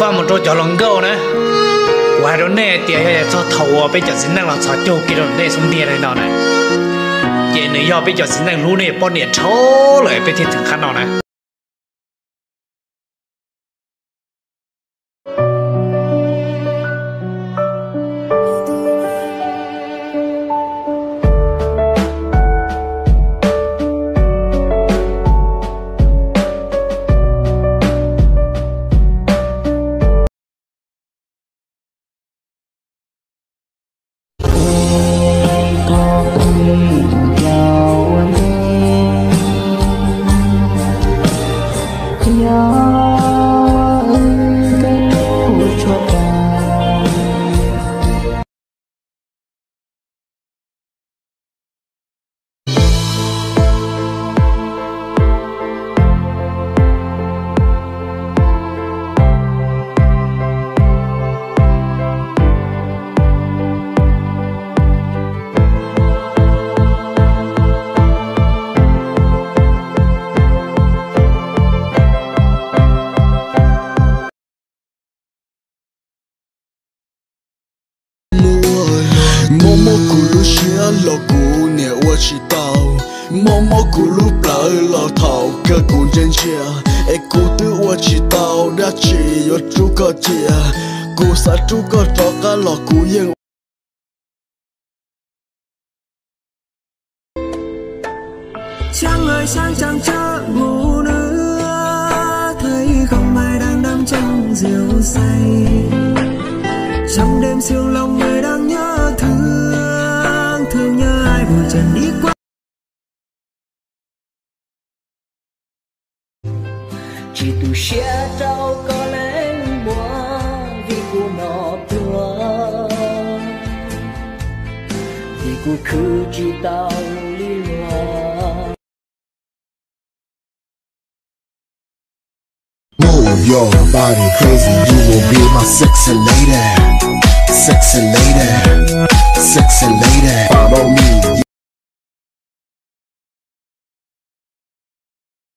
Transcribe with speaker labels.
Speaker 1: pha một chỗ cho lòng gạo nè qua đó nè thì cho thầu bây giờ xin năng là cho châu kia rồi nè xuống địa này nào nè vậy này do bây giờ xin năng lú nè bao nhiêu chỗ lại bây giờถึงขั้นnào nè
Speaker 2: Cú nè我知道，默默咕噜不老头，个古真切，哎古对我知道，那只有诸葛节，古啥诸葛找个老古烟。
Speaker 3: Trăng ơi sáng trăng chớ ngủ nữa, thấy không ai đang đắm trong rượu say. Trong đêm siêu lòng người đang nhớ thương, thương nhớ ai vội trần đi qua.
Speaker 4: Chỉ tu xe trao có lên mùa vì cô nọ tua, vì cô cứ chỉ tao đi loa.
Speaker 2: Move your body crazy, you will be my sexy lady, sexy lady, sexy lady. Follow me.